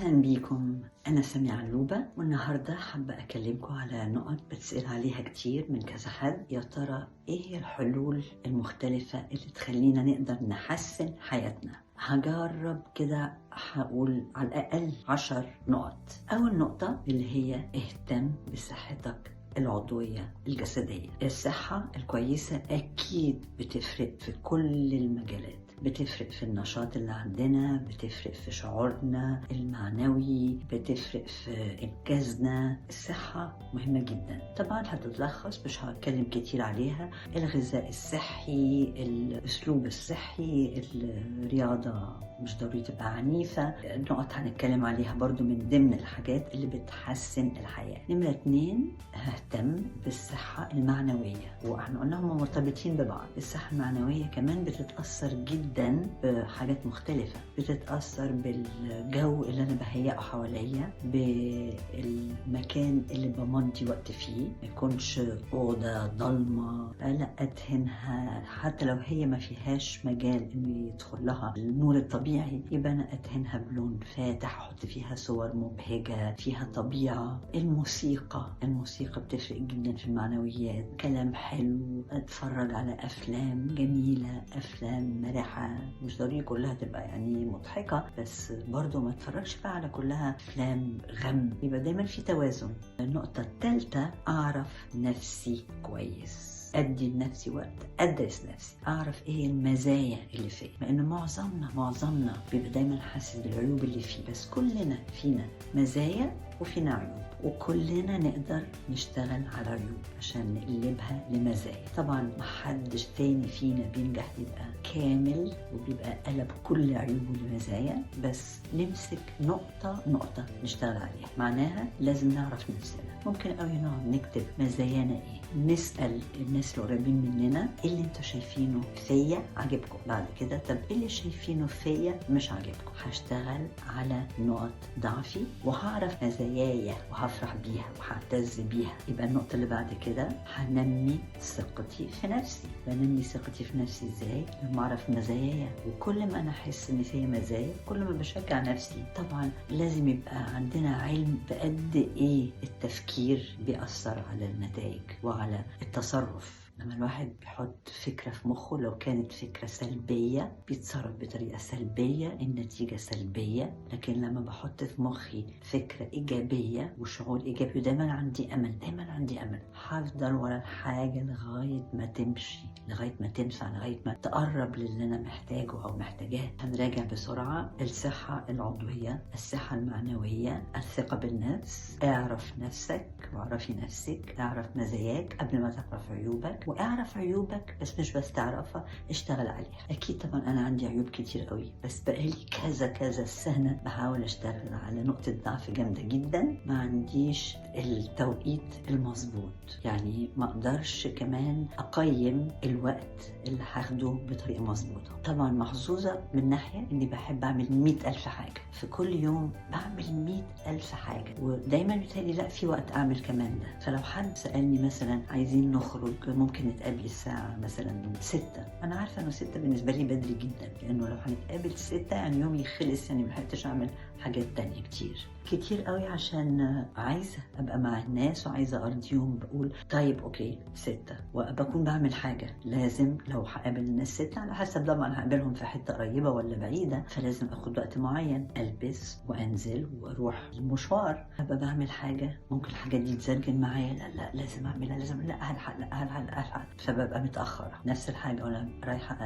أهلا بيكم. أنا سامية علوبة، والنهاردة حابة أكلمكم على نقط بتسأل عليها كتير من كذا حد. يا ترى إيه هي الحلول المختلفة اللي تخلينا نقدر نحسن حياتنا؟ هجرب كده، هقول على الأقل 10 نقط. أول نقطة اللي هي اهتم بصحتك العضوية الجسدية. الصحة الكويسة أكيد بتفرق في كل المجالات، بتفرق في النشاط اللي عندنا، بتفرق في شعورنا المعنوي، بتفرق في إنجازنا. الصحة مهمة جدا. طبعا هتتلخص، مش هتكلم كتير عليها، الغذاء الصحي، الأسلوب الصحي، الرياضة مش ضروري تبقى عنيفة. نقط هنتكلم عليها برضو من ضمن الحاجات اللي بتحسن الحياة. نمرة 2، ههتم بالصحة المعنوية، واحنا قلنا هم مرتبطين ببعض. الصحة المعنوية كمان بتتأثر جدا بحاجات مختلفة، بتتأثر بالجو اللي أنا بهيئه حواليا، بالمكان اللي بمضي وقت فيه، ما يكونش أوضة ضلمة، لا أدهنها حتى لو هي ما فيهاش مجال إنه يدخل لها النور الطبيعي، يبقى أنا أدهنها بلون فاتح، أحط فيها صور مبهجة، فيها طبيعة. الموسيقى بتفرق جدا في المعنويات، كلام حلو، أتفرج على أفلام جميلة، أفلام مرحة، مش ضروري كلها تبقى يعني مضحكة، بس برضو ما اتفرجش بقى على كلها أفلام غم، يبقى دايما في توازن. النقطة الثالثة، أعرف نفسي كويس، أدي لنفسي وقت، أدرس نفسي، أعرف إيه المزايا اللي فيه، لأن معظمنا بيبقى دايما حاسس بالعيوب اللي فيه، بس كلنا فينا مزايا وفينا عيوب، وكلنا نقدر نشتغل على عيوب عشان نقلبها لمزايا. طبعا محدش تاني فينا بينجح يبقى كامل وبيبقى قلب كل عيوبه لمزايا، بس نمسك نقطة نشتغل عليها. معناها لازم نعرف نفسنا. ممكن قوي نقعد نكتب مزايانا ايه، نسأل الناس القريبين مننا ايه اللي انتوا شايفينه فيا عاجبكم، بعد كده طب ايه اللي شايفينه فيا مش عاجبكم، هشتغل على نقط ضعفي وهعرف مزاياي وهفرح بيها وهعتز بيها. يبقى النقطة اللي بعد كده، هنمي ثقتي في نفسي. بنمي ثقتي في نفسي ازاي؟ لما اعرف مزاياي، وكل ما انا احس ان فيا مزايا كل ما بشجع نفسي. طبعا لازم يبقى عندنا علم بقد ايه التفكير بيأثر على النتائج وعلى التصرف. لما الواحد بيحط فكرة في مخه، لو كانت فكرة سلبية بيتصرف بطريقة سلبية، النتيجة سلبية. لكن لما بحط في مخي فكرة إيجابية وشعور إيجابي، ودايما عندي أمل، هفضل ورا الحاجة لغاية ما تمشي، لغاية ما تنفع، لغاية ما تقرب للي أنا محتاجه أو محتاجاه. هنراجع بسرعة: الصحة العضوية، الصحة المعنوية، الثقة بالنفس، اعرف نفسك واعرفي نفسك، اعرف مزاياك قبل ما تعرف عيوبك، واعرف عيوبك بس مش بس تعرفها، اشتغل عليها. اكيد طبعا انا عندي عيوب كتير قوي، بس بقالي كذا سنة بحاول اشتغل على نقطة ضعف جامدة جدا. ما عنديش التوقيت المظبوط، يعني ما اقدرش كمان اقيم الوقت اللي هاخده بطريقة مظبوطة. طبعا محظوظة من ناحية اني بحب اعمل 100,000 حاجة في كل يوم، بعمل 100,000 حاجة، ودايما بيتهيألي لا في وقت اعمل كمان ده. فلو حد سألني مثلا عايزين نخرج، ممكن نتقابل الساعة مثلا 6، أنا عارفة إنه 6 بالنسبة لي بدري جدا، لأنه لو هنتقابل 6 يعني يومي خلص، يعني ملحقتش أعمل حاجات تانية كتير قوي، عشان عايزة أبقى مع الناس وعايزة أرضيهم. بقول طيب أوكي 6، وبكون بعمل حاجة. لازم لو هقابل الناس 6 على حسب طبعا هقابلهم في حتة قريبة ولا بعيدة، فلازم أخد وقت معين، ألبس وأنزل وأروح المشوار، أبقى بعمل حاجة. ممكن الحاجة دي تزرجن معايا، لا لازم أعملها، لازم، لا هلحق، فببقى متأخرة. نفس الحاجة وأنا رايحة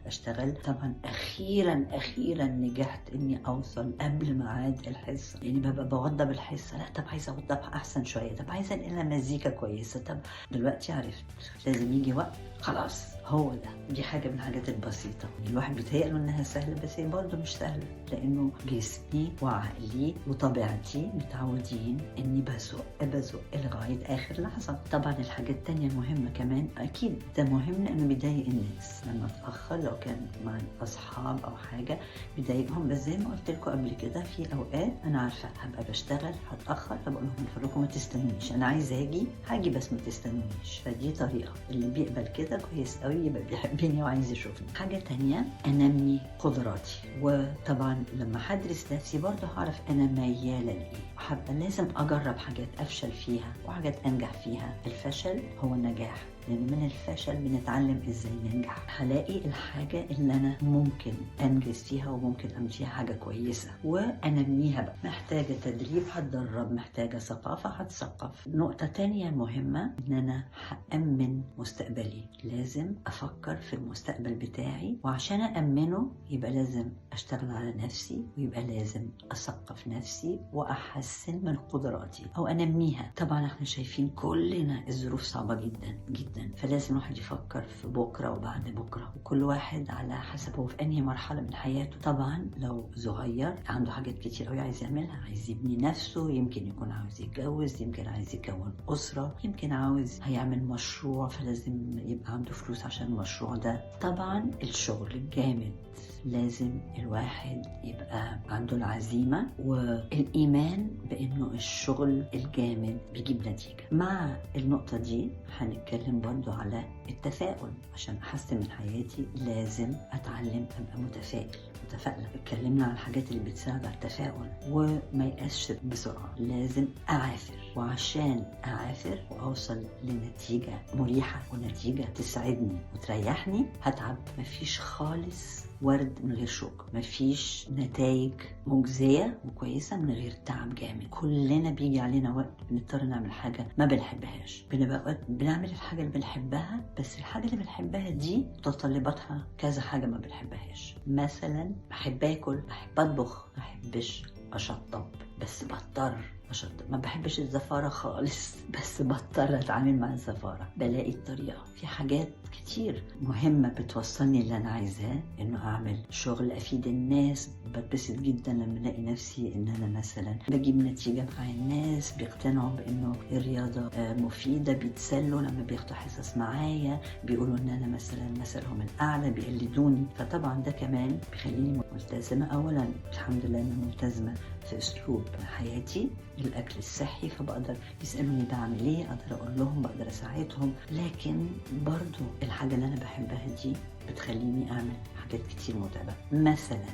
أشتغل. طبعا أخيرا نجحت إني أوصل قبل ميعاد الحصة، يعني ببقى بوضب الحصة، لا طب عايزة أوضبها أحسن شوية، طب عايزة أنقلها مزيكا كويسة، طب دلوقتي عرفت لازم يجي وقت، خلاص هو ده. دي حاجة من الحاجات البسيطة، الواحد بيتهيأله إنها سهلة، بس هي برضه مش سهلة، لأنه جسمي وعقلي وطبيعتي متعودين إني بزق لغاية آخر لحظة. طبعا الحاجات التانية المهمة كمان، أكيد ده مهم لأنه بيضايق الناس لما أتأخر، لو كان مع أصحاب أو حاجة بيضايقهم، بس زي ما قلت لكم قبل كده، في أوقات أنا عارفة هبقى بشتغل هتأخر، فبقول لهم من فضلكم ما تستنونيش، أنا عايزة هاجي بس ما تستنونيش. فدي طريقة اللي بيقبل كده كويس قوي، قوي يبقى بيحبني وعايز يشوفني. حاجة تانية انمي قدراتي، وطبعا لما هدرس نفسي برضه هعرف انا ميالة لايه. لازم اجرب حاجات افشل فيها وحاجات انجح فيها. الفشل هو النجاح، لأن من الفشل بنتعلم إزاي ننجح. هلاقي الحاجة اللي أنا ممكن أنجز فيها وممكن أعمل فيها حاجة كويسة وأنميها بقى. محتاجة تدريب هتدرب، محتاجة ثقافة هتثقف. نقطة تانية مهمة إن أنا هأمن مستقبلي. لازم أفكر في المستقبل بتاعي، وعشان أأمنه يبقى لازم أشتغل على نفسي، ويبقى لازم أثقف نفسي وأحسن من قدراتي أو أنميها. طبعا احنا شايفين كلنا الظروف صعبة جدا جدا، فلازم الواحد يفكر في بكرة وبعد بكرة، وكل واحد على حسب هو في أنهي مرحلة من حياته. طبعا لو صغير عنده حاجات كتير قوي عايز يعملها، عايز يبني نفسه، يمكن يكون عاوز يتجوز، يمكن عايز يكون أسرة، يمكن عاوز هيعمل مشروع فلازم يبقى عنده فلوس عشان المشروع ده. طبعا الشغل الجامد لازم الواحد يبقى عنده العزيمة والإيمان بأنه الشغل الجامد بيجيب نتيجة. مع النقطة دي هنتكلم برضو على التفاؤل. عشان أحسن من حياتي لازم أتعلم أبقى متفائلة. اتكلمنا عن الحاجات اللي بتساعد على التفاؤل، وما يقاش بسرعة. لازم أعافر، وعشان أعافر وأوصل لنتيجة مريحة ونتيجة تسعدني وتريحني هتعب. مفيش خالص ورد من غير شوك، مفيش نتائج مجزية وكويسة من غير تعب جامد. كلنا بيجي علينا وقت بنضطر نعمل حاجة ما بنحبهاش، بنبقى بنعمل الحاجة اللي بنحبها، بس الحاجة اللي بنحبها دي متطلباتها كذا حاجة ما بنحبهاش. مثلا بحب اكل، بحب اطبخ، ما بحبش اشطب بس بضطر اشطب. ما بحبش الزفارة خالص بس بضطر اتعامل مع الزفارة. بلاقي الطريقة. في حاجات كتير مهمة بتوصلني اللي انا عايزاه، انه اعمل شغل افيد الناس. بتبسط جدا لما الاقي نفسي ان انا مثلا بجيب نتيجة مع الناس، بيقتنعوا بانه الرياضة مفيدة، بيتسلوا لما بياخدوا حصص معايا، بيقولوا ان انا مثلا مثلهم الاعلى، بيقلدوني. فطبعا ده كمان بيخليني ملتزمة. اولا الحمد لله انا ملتزمة في اسلوب حياتي، الاكل الصحي، فبقدر يسالوني بعمل ايه، اقدر اقول لهم، بقدر اساعدهم. لكن برضو الحاجه اللي انا بحبها دي بتخليني اعمل حاجات كتير متعبه. مثلا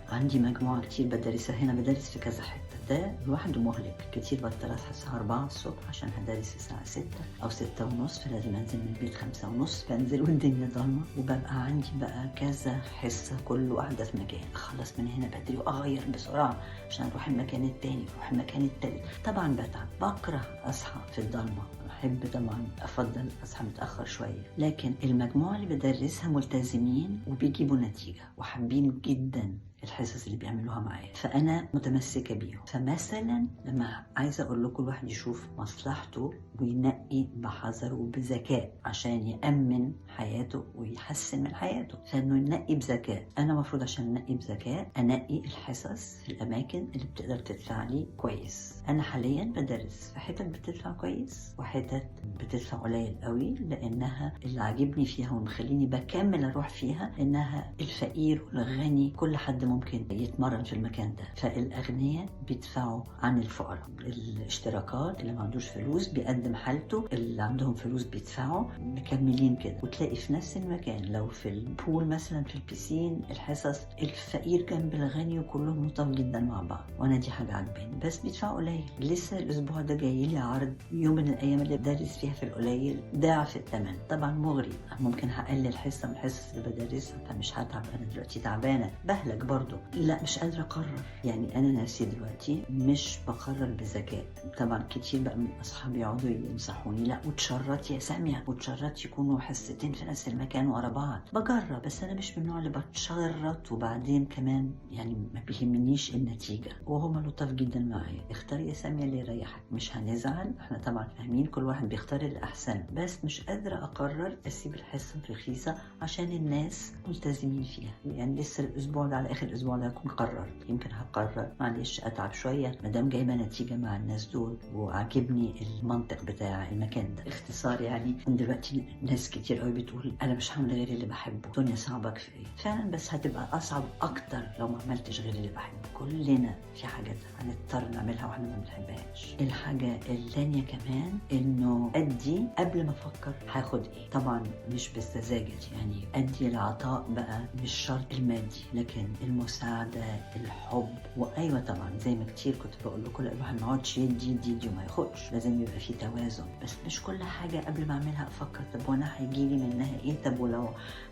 عندي مجموعه كتير بدرسها هنا، بدرس في كذا حته. ده لوحده مهلك كتير. بضطر اصحى الساعه 4 الصبح عشان هدرس الساعه 6 او 6:30، فلازم انزل من البيت 5:30. بنزل والدنيا ضلمه، وببقى عندي بقى كذا حصه كل واحده في مكان. اخلص من هنا بدري واغير بسرعه عشان اروح المكان التاني، اروح المكان التالت. طبعا بتعب، بكره اصحى في الضلمه. احب طبعا افضل اصحى متاخر شويه. لكن المجموعه اللي بدرسها ملتزمين وبيجيبوا نتيجه وحابين جدا الحصص اللي بيعملوها معايا، فانا متمسكه بيهم. فمثلا لما عايزه اقول لكم الواحد يشوف مصلحته وينقي بحذر وبذكاء عشان يامن حياته ويحسن من حياته، فانه ينقي بذكاء. انا المفروض عشان انقي بذكاء انقي الحصص في الاماكن اللي بتقدر تدفع لي كويس. انا حاليا بدرس في حتت بتدفع كويس وحتت بتدفع قليل قوي، لانها اللي عاجبني فيها ومخليني بكمل اروح فيها انها الفقير والغني كل حد ممكن يتمرن في المكان ده. فالاغنياء بيدفعوا عن الفقراء. الاشتراكات اللي ما عندوش فلوس بيقدم حالته، اللي عندهم فلوس بيدفعوا، مكملين كده. وتلاقي في نفس المكان لو في البول مثلا في البيسين الحصص الفقير جنب الغني وكلهم لطاف جدا مع بعض، وانا دي حاجه عجباني، بس بيدفعوا قليل. لسه الاسبوع ده جاي لي عرض يوم من الايام اللي بدرس فيها في القليل ضعف الثمن. طبعا مغري، ممكن هقلل حصه من الحصص اللي بدرسها فمش هتعب. انا دلوقتي تعبانه بهلك برضو، لا مش قادره اقرر. يعني انا نفسي دلوقتي مش بقرر بذكاء. طبعا كتير بقى من اصحابي يقعدوا ينصحوني، لا وتشرط يا ساميه، وتشرط يكونوا حصتين في نفس المكان ورا بعض. بجرب، بس انا مش من النوع اللي بتشرط. وبعدين كمان يعني ما بيهمنيش النتيجه، وهم لطاف جدا معايا. اختار يا ساميه اللي يريحك، مش هنزعل. احنا طبعا فاهمين كل واحد بيختار الاحسن، بس مش قادره اقرر اسيب الحصه الرخيصه عشان الناس ملتزمين فيها. يعني لسه الاسبوع ده على اخر الاسبوع ده اكون قررت، يمكن هقرر معلش اتعب شويه ما دام جايبه نتيجه مع الناس دول وعاجبني المنطق بتاع المكان ده. باختصار يعني دلوقتي ناس كتير قوي بتقول انا مش هعمل غير اللي بحبه، الدنيا صعبه كفايه فعلا، بس هتبقى اصعب اكتر لو ما عملتش غير اللي بحبه. كلنا في حاجات هنضطر نعملها واحنا ما بنحبهاش. الحاجه الثانيه كمان انه ادي قبل ما افكر هاخد ايه. طبعا مش بسذاجتي، يعني ادي العطاء بقى مش شرط المادي، لكن المساعده، الحب. وايوه طبعا زي ما كتير كنت بقول لكم الواحد ما يقعدش يدي وما ياخدش، لازم يبقى في توازن. بس مش كل حاجه قبل ما اعملها افكر طب وانا هيجي لي منها ايه، طب ولو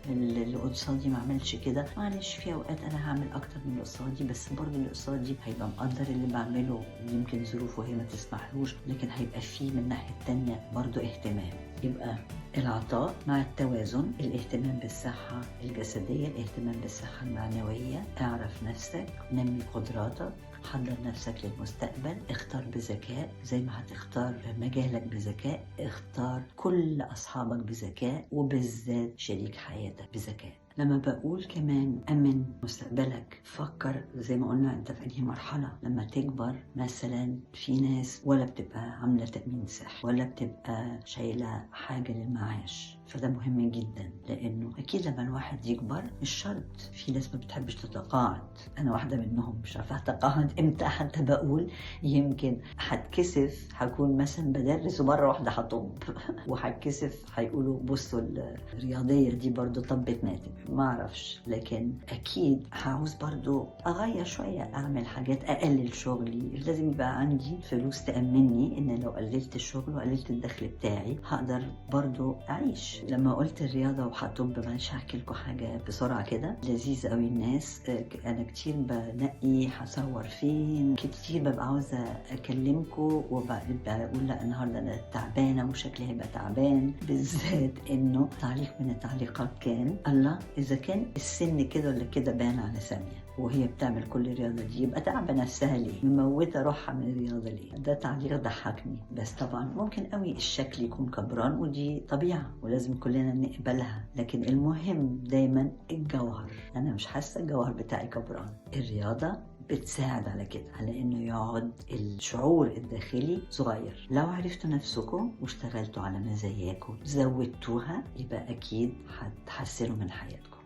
اللي قصادي ما عملش كده، معلش في اوقات انا هعمل اكتر من اللي قصادي، بس برضه اللي قصادي هيبقى مقدر اللي بعمله، يمكن ظروفه هي ما تسمحلوش، لكن هيبقى فيه من الناحيه التانيه برضه اهتمام. يبقى العطاء مع التوازن، الاهتمام بالصحة الجسدية، الاهتمام بالصحة المعنوية. اعرف نفسك، نمي قدراتك، حضر نفسك للمستقبل، اختار بذكاء زي ما هتختار مجالك بذكاء، اختار كل أصحابك بذكاء، وبالذات شريك حياتك بذكاء. لما بقول كمان أمن مستقبلك، فكر زي ما قلنا أنت في أي مرحلة. لما تكبر مثلا في ناس ولا بتبقى عاملة تأمين صحي ولا بتبقى شايلة حاجة للمعاش، فده مهم جدا، لأنه أكيد لما الواحد يكبر مش شرط، في ناس ما بتحبش تتقاعد، أنا واحدة منهم مش عارفة أتقاعد إمتى. حتى بقول يمكن هتكسف، هكون مثلا بدرس ومرة واحدة هطب وهتكسف، هيقولوا بصوا الرياضية دي برضو طبت ماتت، ما اعرفش، لكن اكيد هعوز برضو اغير شويه، اعمل حاجات، اقلل شغلي، لازم يبقى عندي فلوس تامني ان لو قللت الشغل وقللت الدخل بتاعي هقدر برضو اعيش. لما قلت الرياضه وهطب، مش هحكي لكم حاجه بسرعه كده لذيذ قوي. الناس انا كتير بنقي هصور فين، كتير ببقى عاوزه اكلمكم وبقول لا النهارده انا تعبانه وشكلي هيبقى تعبان، بالذات انه تعليق من التعليقات كان الله إذا كان السن كده ولا كده بان على سامية وهي بتعمل كل الرياضة دي، يبقى تعب نفسها ليه؟ مموتة روحها من الرياضة ليه؟ ده تعليق ضحكني. بس طبعا ممكن قوي الشكل يكون كبران، ودي طبيعة ولازم كلنا نقبلها، لكن المهم دايما الجوهر. أنا مش حاسة الجوهر بتاعي كبران. الرياضة بتساعد على كده، على انه يقعد الشعور الداخلي صغير. لو عرفتوا نفسكم واشتغلتوا على مزاياكم زودتوها، يبقى اكيد هتحسنوا من حياتكم.